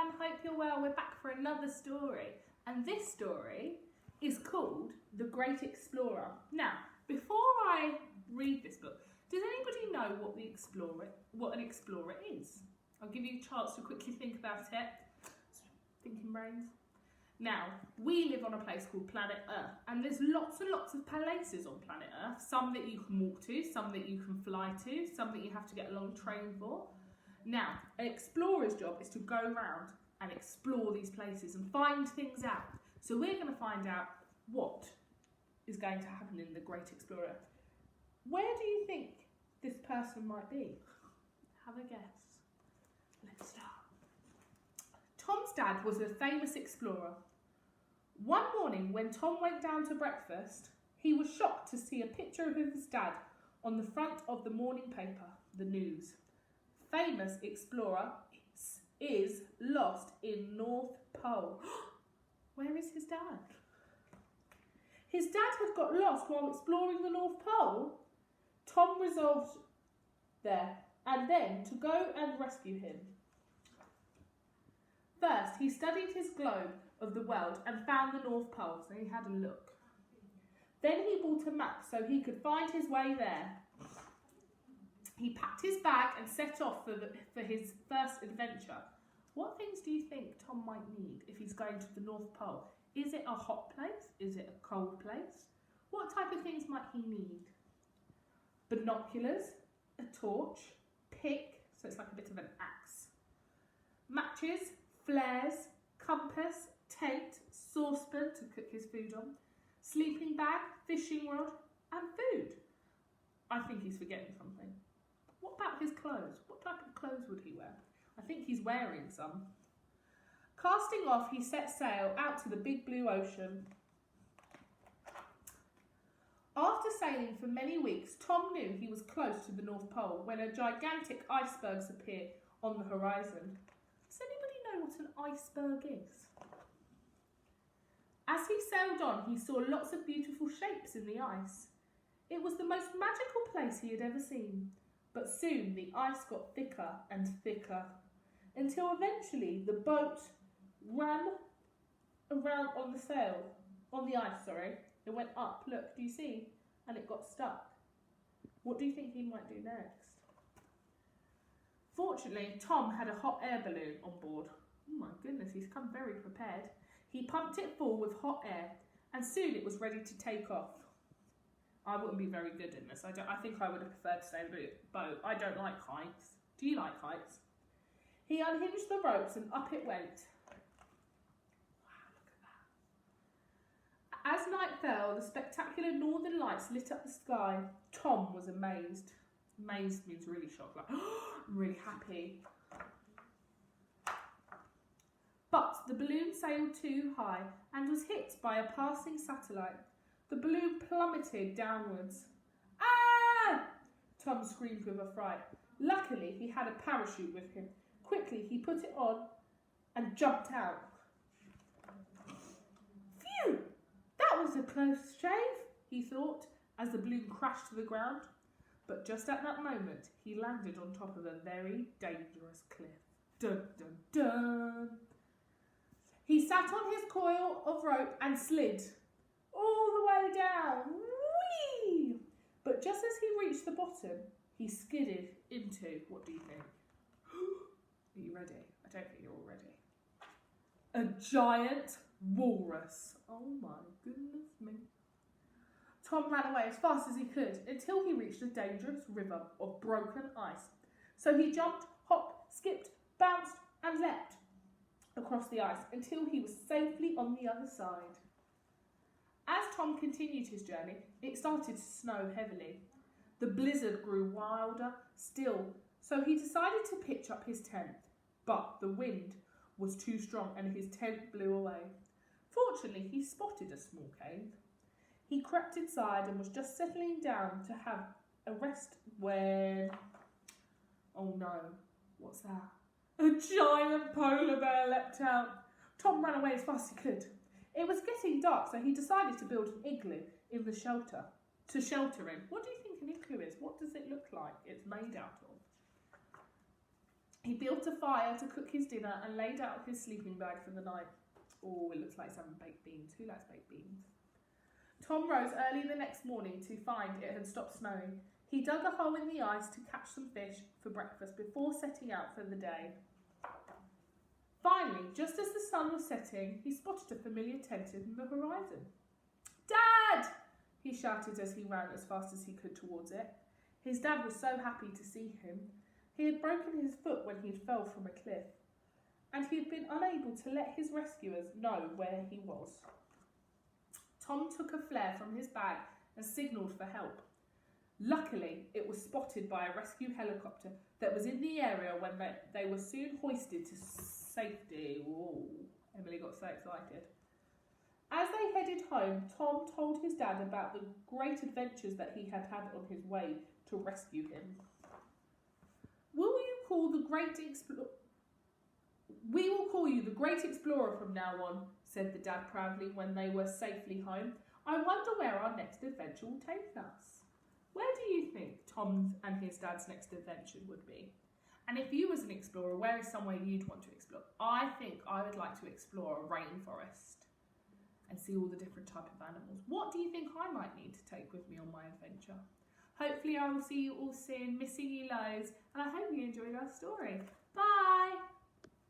everyone, hope you're well. We're back for another story, and this story is called The Great Explorer. Now, before I read this book, does anybody know what an explorer is? I'll give you a chance to quickly think about it. Thinking brains. Now, we live on a place called planet Earth, and there's lots and lots of places on planet Earth. Some that you can walk to, some that you can fly to, some that you have to get a long train for. Now, an explorer's job is to go around and explore these places and find things out. So we're going to find out what is going to happen in the Great Explorer. Where do you think this person might be? Have a guess. Let's start. Tom's dad was a famous explorer. One morning when Tom went down to breakfast, he was shocked to see a picture of his dad on the front of the morning paper, the news. Famous explorer is lost in North Pole. Where is his dad? His dad had got lost while exploring the North Pole. Tom resolved there and then to go and rescue him. First, he studied his globe of the world and found the North Pole, so he had a look. Then he bought a map so he could find his way there. He packed his bag and set off for his first adventure. What things do you think Tom might need if he's going to the North Pole? Is it a hot place? Is it a cold place? What type of things might he need? Binoculars, a torch, pick, so it's like a bit of an axe, matches, flares, compass, tent, saucepan to cook his food on, sleeping bag, fishing rod, and food. I think he's forgetting something. What about his clothes? What type of clothes would he wear? I think he's wearing some. Casting off, he set sail out to the big blue ocean. After sailing for many weeks, Tom knew he was close to the North Pole when a gigantic icebergs appeared on the horizon. Does anybody know what an iceberg is? As he sailed on, he saw lots of beautiful shapes in the ice. It was the most magical place he had ever seen. But soon the ice got thicker and thicker, until eventually the boat ran around on the ice. It went up, look, do you see? And it got stuck. What do you think he might do next? Fortunately, Tom had a hot air balloon on board. Oh my goodness, he's come very prepared. He pumped it full with hot air, and soon it was ready to take off. I wouldn't be very good in this. I think I would have preferred to stay in the boat. I don't like heights. Do you like heights? He unhinged the ropes and up it went. Wow, look at that. As night fell, the spectacular northern lights lit up the sky. Tom was amazed. Amazed means really shocked, like really happy. But the balloon sailed too high and was hit by a passing satellite. The balloon plummeted downwards. Ah! Tom screamed with affright. Luckily, he had a parachute with him. Quickly, he put it on and jumped out. Phew! That was a close shave, he thought, as the balloon crashed to the ground. But just at that moment, he landed on top of a very dangerous cliff. Dun, dun, dun! He sat on his coil of rope and slid all the way down. Whee! But just as he reached the bottom, he skidded into, what do you think? Are you ready? I don't think you're all ready. A giant walrus. Oh my goodness me. Tom ran away as fast as he could until he reached a dangerous river of broken ice. So he jumped, hopped, skipped, bounced and leapt across the ice until he was safely on the other side. As Tom continued his journey, it started to snow heavily. The blizzard grew wilder still, so he decided to pitch up his tent. But the wind was too strong and his tent blew away. Fortunately, he spotted a small cave. He crept inside and was just settling down to have a rest when... Oh no, what's that? A giant polar bear leapt out. Tom ran away as fast as he could. It was getting dark, so he decided to build an igloo in the shelter to shelter him. What do you think an igloo is? What does it look like it's made out of? He built a fire to cook his dinner and laid out his sleeping bag for the night. Oh, it looks like he's having baked beans. Who likes baked beans? Tom rose early the next morning to find it had stopped snowing. He dug a hole in the ice to catch some fish for breakfast before setting out for the day. Finally, just as the sun was setting, he spotted a familiar tent in the horizon. "Dad!" he shouted as he ran as fast as he could towards it. His dad was so happy to see him. He had broken his foot when he had fell from a cliff, and he had been unable to let his rescuers know where he was. Tom took a flare from his bag and signalled for help. Luckily, it was spotted by a rescue helicopter that was in the area when they were soon hoisted to safety. Whoa, Emily got so excited. As they headed home, Tom told his dad about the great adventures that he had had on his way to rescue him. We will call you the Great Explorer from now on, said the dad proudly when they were safely home. I wonder where our next adventure will take us. Where do you think Tom's and his dad's next adventure would be? And if you was an explorer, where is somewhere you'd want to explore? I think I would like to explore a rainforest and see all the different type of animals. What do you think I might need to take with me on my adventure? Hopefully I will see you all soon. Missing you loads, and I hope you enjoyed our story. Bye!